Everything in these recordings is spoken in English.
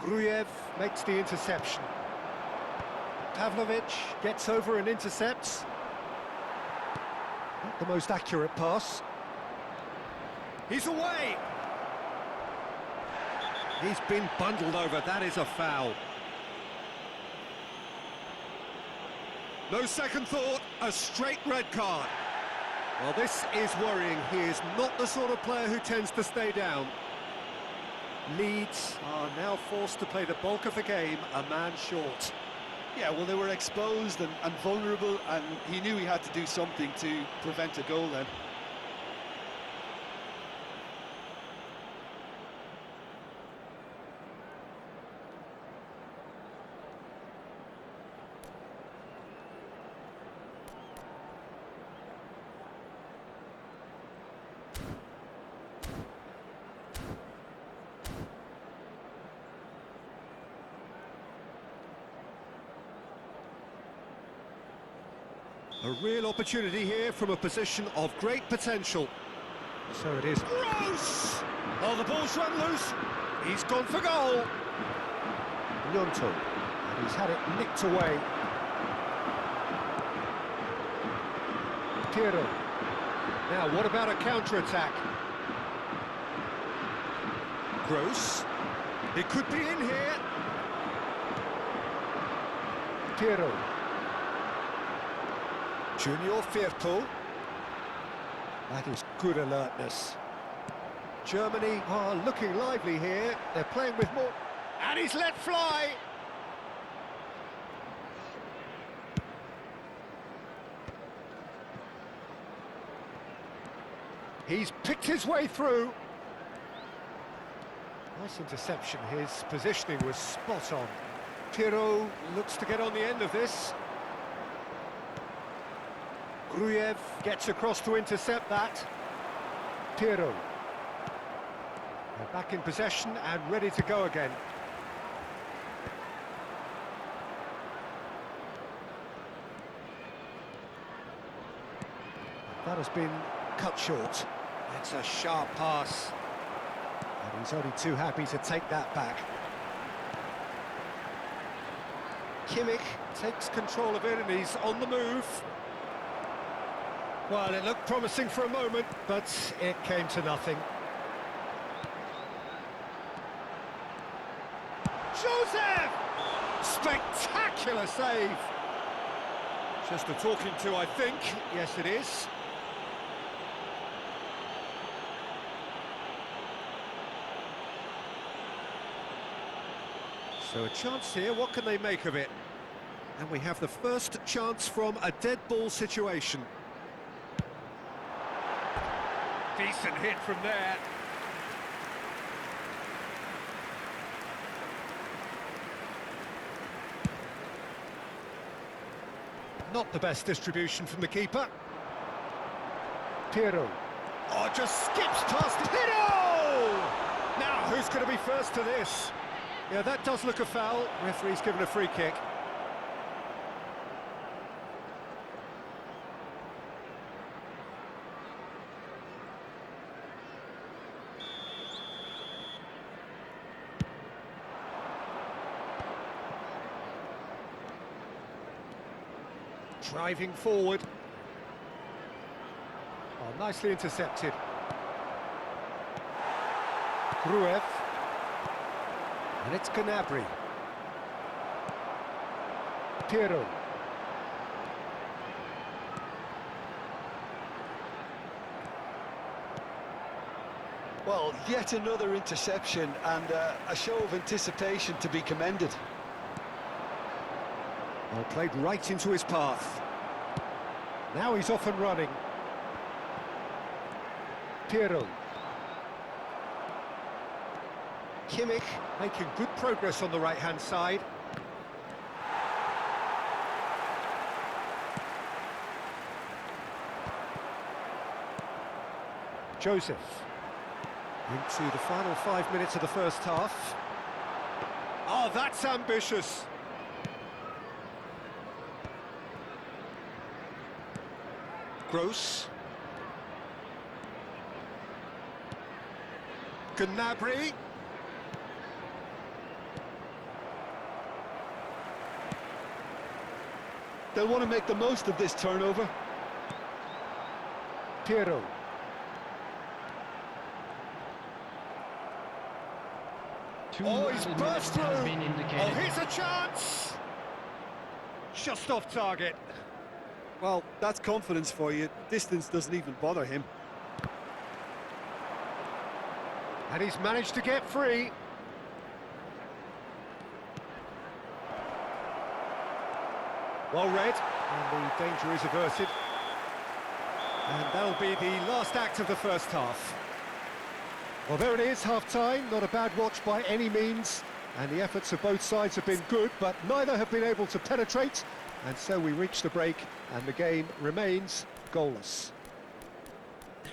Grujev makes the interception. Pavlovic gets over and intercepts. Not the most accurate pass. He's away! He's been bundled over, that is a foul. No second thought, a straight red card. Well, this is worrying. He is not the sort of player who tends to stay down. Leeds are now forced to play the bulk of the game a man short. Yeah, well, they were exposed and vulnerable, and he knew he had to do something to prevent a goal then. A real opportunity here from a position of great potential. So it is. Gross! Oh, the ball's run loose. He's gone for goal. Gnonto. And he's had it nicked away. Piero. Now, what about a counter-attack? Gross. It could be in here. Piero. Junior Firpo. That is good alertness. Germany are looking lively here. They're playing with more... And he's let fly! He's picked his way through. Nice interception. His positioning was spot on. Piero looks to get on the end of this. Grujev gets across to intercept that. Piero. They're back in possession and ready to go again. That has been cut short. It's a sharp pass. And he's only too happy to take that back. Kimmich takes control of it and he's on the move. Well, it looked promising for a moment, but it came to nothing. Joseph! Spectacular save! Just a talking to, I think. Yes, it is. So a chance here, what can they make of it? And we have the first chance from a dead ball situation. Decent hit from there. Not the best distribution from the keeper. Piero. Oh, just skips past Piero! Now, who's going to be first to this? Yeah, that does look a foul. Referee's given a free kick. Driving forward. Oh, nicely intercepted. Grujev. And it's Gnabry. Piero. Well, yet another interception and a show of anticipation to be commended. Well, played right into his path. Now he's off and running. Piero. Kimmich making good progress on the right-hand side. Joseph. Into the final 5 minutes of the first half. Oh, that's ambitious. Gross. They'll want to make the most of this turnover. Piero. Oh, he's burst through! Oh, here's a chance! Just off target. Well, that's confidence for you. Distance doesn't even bother him. And he's managed to get free. Well read, and the danger is averted. And that'll be the last act of the first half. Well, there it is, half-time. Not a bad watch by any means. And the efforts of both sides have been good, but neither have been able to penetrate. And so we reach the break, and the game remains goalless.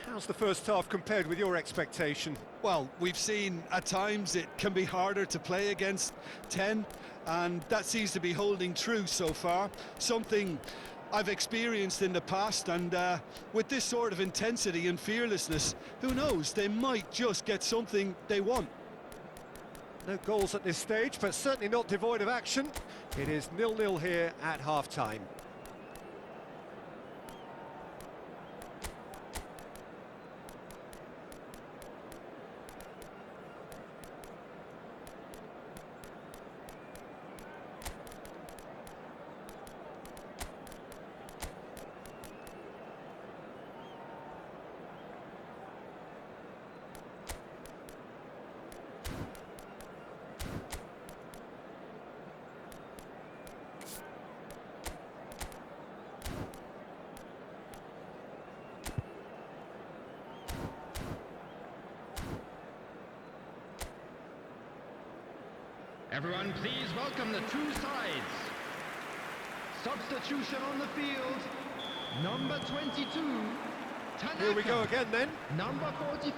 How's the first half compared with your expectation? Well, we've seen at times it can be harder to play against 10, and that seems to be holding true so far. Something I've experienced in the past, and with this sort of intensity and fearlessness, who knows, they might just get something they want. No goals at this stage, but certainly not devoid of action. It is 0-0 here at half-time. Everyone, please welcome the two sides. Substitution on the field. Number 22, Tanaka. Here we go again then. Number 44.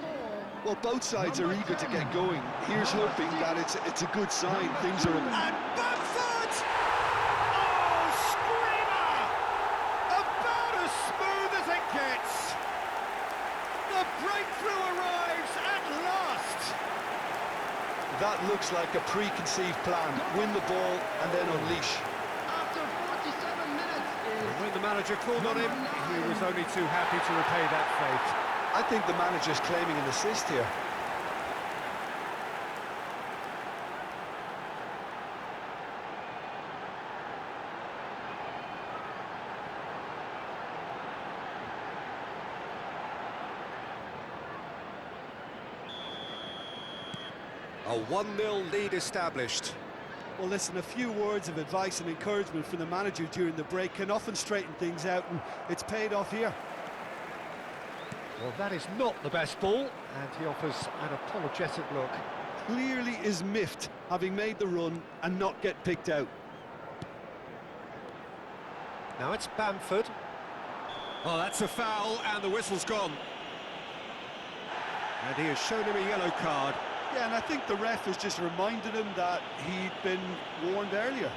Well, both sides are eager to get going. Here's hoping that it's a good sign. Things are... And Bamford! Oh, screamer! About as smooth as it gets. The breakthrough arrives at last. That looks like a preconceived plan. Win the ball and then unleash. After 47 minutes is... When the manager called on him, he was only too happy to repay that faith. I think the manager's claiming an assist here. A 1-0 lead established. Well, listen, a few words of advice and encouragement from the manager during the break can often straighten things out, and it's paid off here. Well, that is not the best ball, and he offers an apologetic look. Clearly is miffed, having made the run and not get picked out. Now it's Bamford. Oh, that's a foul, and the whistle's gone. And he has shown him a yellow card. Yeah, and I think the ref has just reminded him that he'd been warned earlier.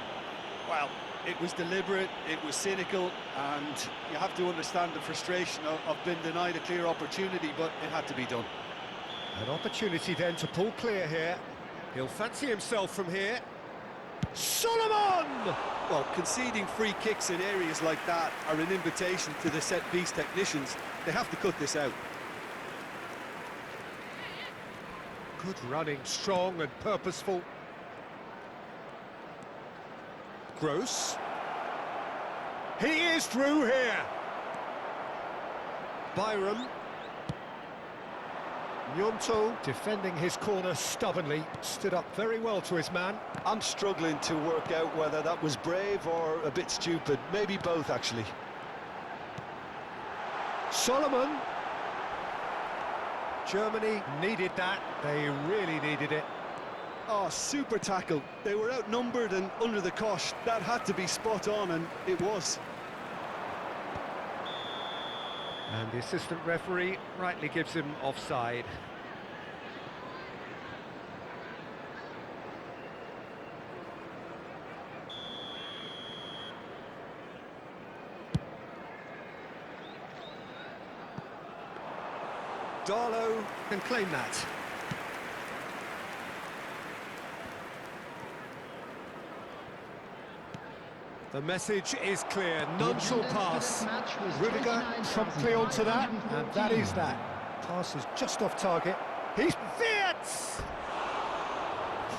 Well, it was deliberate, it was cynical, and you have to understand the frustration of being denied a clear opportunity, but it had to be done. An opportunity then to pull clear here. He'll fancy himself from here. Solomon! Well, conceding free kicks in areas like that are an invitation to the set-piece technicians. They have to cut this out. Good running, strong and purposeful. Gross. He is through here. Byram. Gnonto, defending his corner stubbornly, stood up very well to his man. I'm struggling to work out whether that was brave or a bit stupid. Maybe both, actually. Solomon. Germany needed that. They really needed it. Oh, super tackle. They were outnumbered and under the cosh. That had to be spot on, and it was. And the assistant referee rightly gives him offside. Darlow can claim that. The message is clear, none shall pass. Match was Rudiger promptly onto that, and that is that. Pass is just off target. He's Wirtz!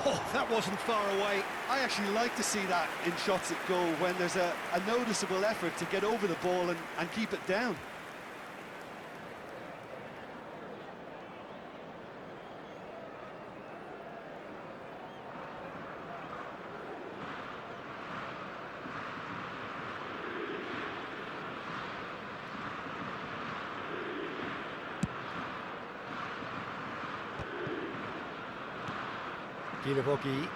Oh, that wasn't far away. I actually like to see that in shots at goal when there's a noticeable effort to get over the ball and keep it down. Guilavogui.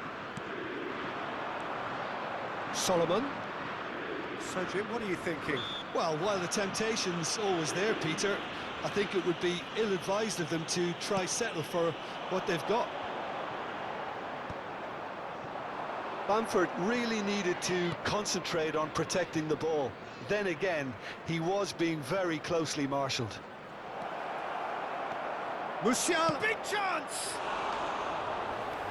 Solomon. So, Jim, what are you thinking? Well, while the temptation's always there, Peter, I think it would be ill-advised of them to try settle for what they've got. Bamford really needed to concentrate on protecting the ball. Then again, he was being very closely marshalled. Musiala, big chance!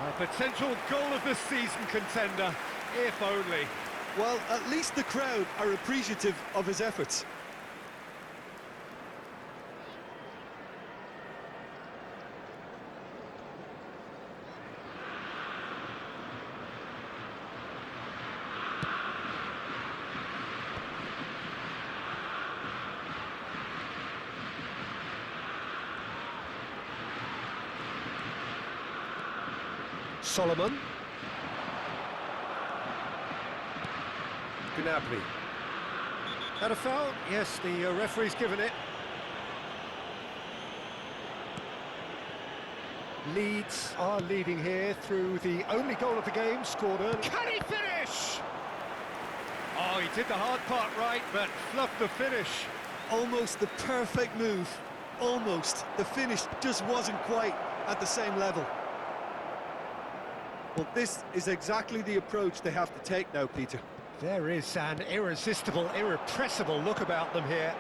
A potential goal of the season contender, if only. Well, at least the crowd are appreciative of his efforts. Solomon. Gnabry. Had a foul? Yes, the referee's given it. Leeds are leading here through the only goal of the game, scored early. Can he finish? Oh, he did the hard part right, but fluffed the finish. Almost the perfect move. Almost. The finish just wasn't quite at the same level. Well, this is exactly the approach they have to take now, Peter. There is an irresistible, irrepressible look about them here.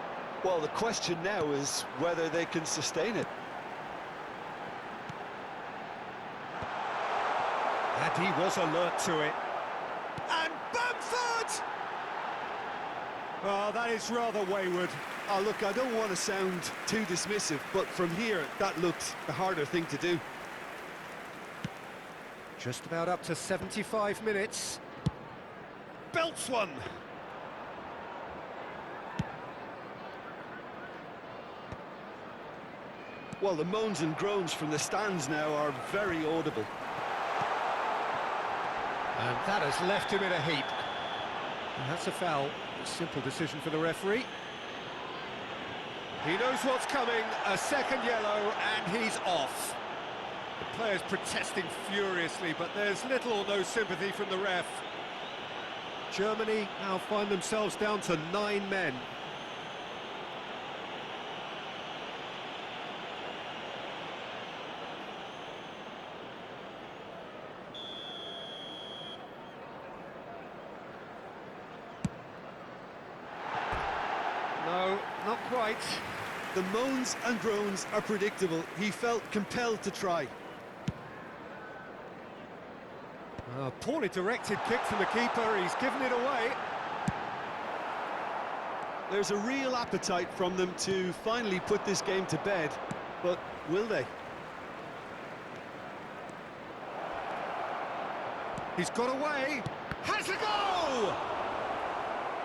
Well, the question now is whether they can sustain it. And he was alert to it. And Bamford! Well, that is rather wayward. Oh, look, I don't want to sound too dismissive, but from here, that looked the harder thing to do. Just about up to 75 minutes. Belts one. Well, the moans and groans from the stands now are very audible. And that has left him in a heap. And that's a foul. A simple decision for the referee. He knows what's coming. A second yellow, and he's off. The players protesting furiously, but there's little or no sympathy from the ref. Germany now find themselves down to 9 men. No, not quite. The moans and groans are predictable. He felt compelled to try. A poorly directed kick from the keeper, he's given it away. There's a real appetite from them to finally put this game to bed, but will they? He's got away, has a go!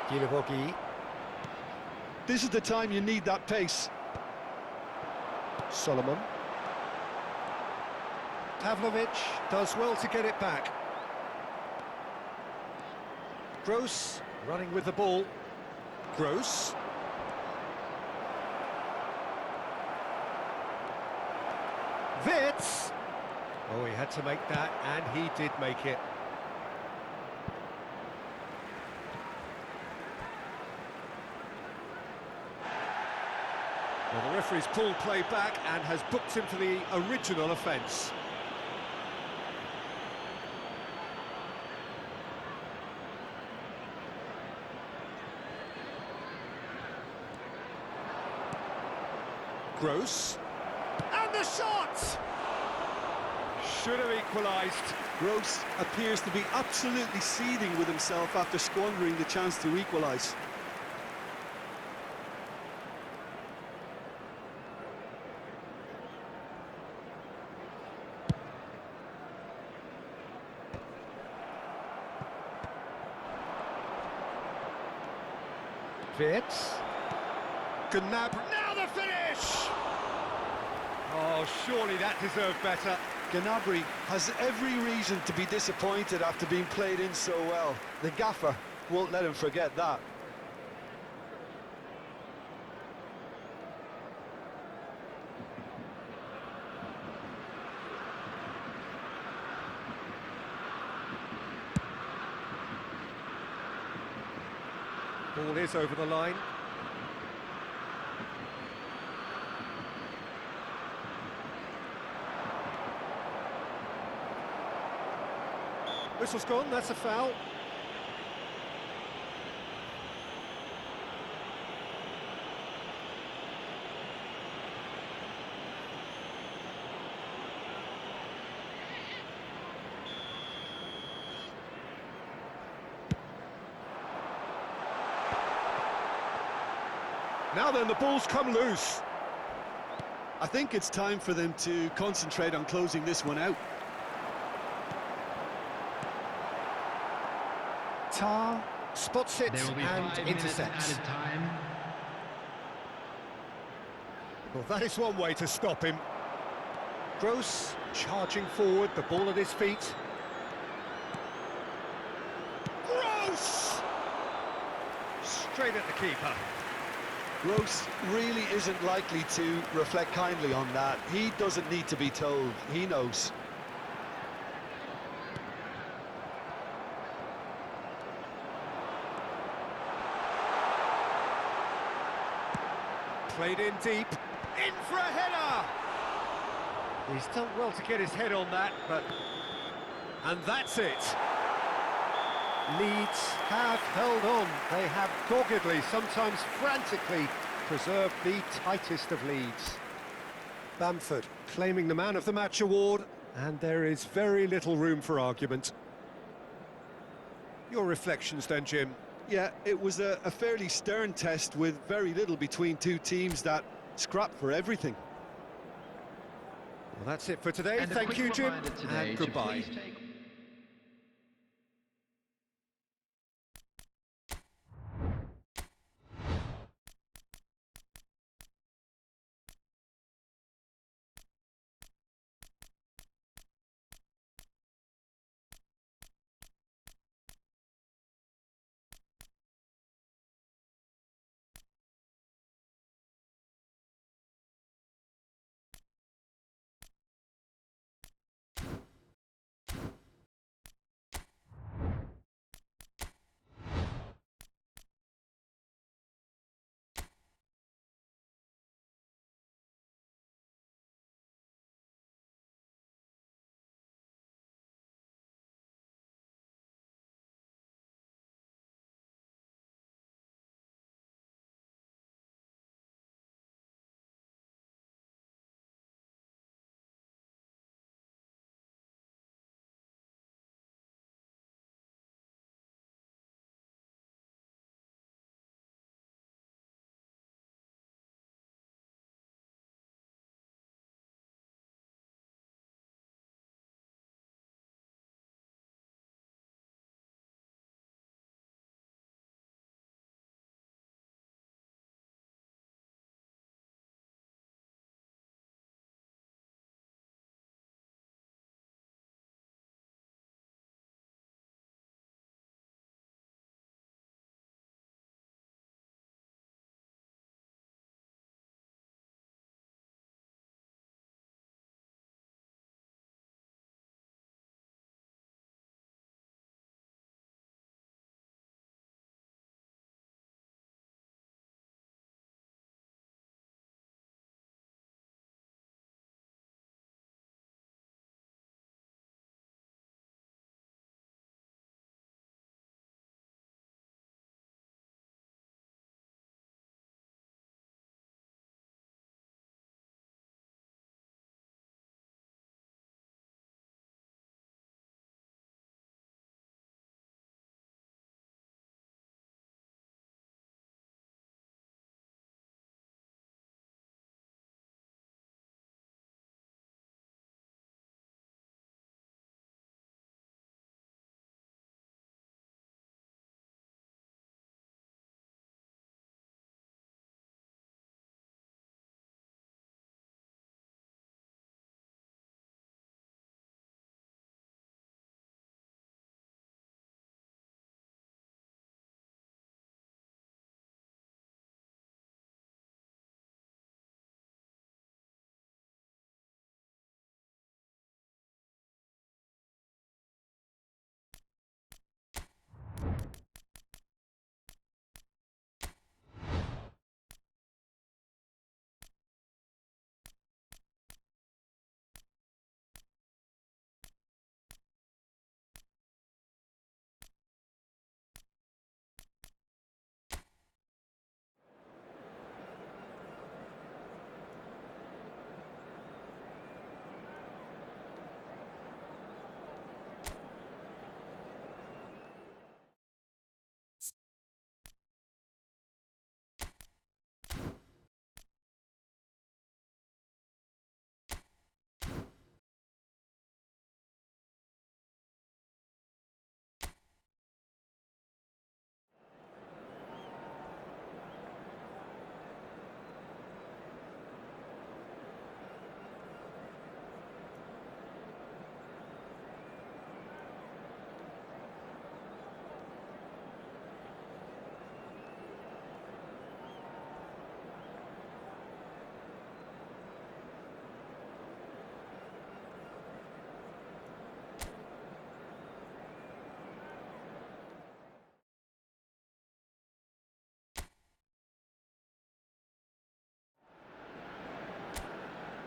Guilavogui. This is the time you need that pace. Solomon. Pavlovic does well to get it back. Gross running with the ball. Gross. Wirtz. Oh, he had to make that, and he did make it. Well, the referee's pulled play back and has booked him for the original offence. Gross. And the shot! Should have equalised. Gross appears to be absolutely seething with himself after squandering the chance to equalise. Fitz. Gnabry. Now the finish! Oh, surely that deserved better. Gnabry has every reason to be disappointed after being played in so well. The gaffer won't let him forget that. Ball is over the line. Whistle's gone, that's a foul. Now then, the ball's come loose. I think it's time for them to concentrate on closing this one out. Tar spots it There will be and 5 minutes intercepts. added time. Well, that is one way to stop him. Gross charging forward, the ball at his feet. Gross! Straight at the keeper. Gross really isn't likely to reflect kindly on that. He doesn't need to be told, he knows. Played in deep, in for a header! He's done well to get his head on that, but... And that's it! Leeds have held on. They have doggedly, sometimes frantically, preserved the tightest of leads. Bamford claiming the Man of the Match award, and there is very little room for argument. Your reflections then, Jim? Yeah, it was a fairly stern test with very little between two teams that scrapped for everything. Well, that's it for today. And a Thank quick you, Jim, reminder today and to goodbye. please take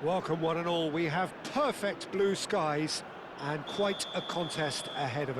Welcome one and all. We have perfect blue skies and quite a contest ahead of us.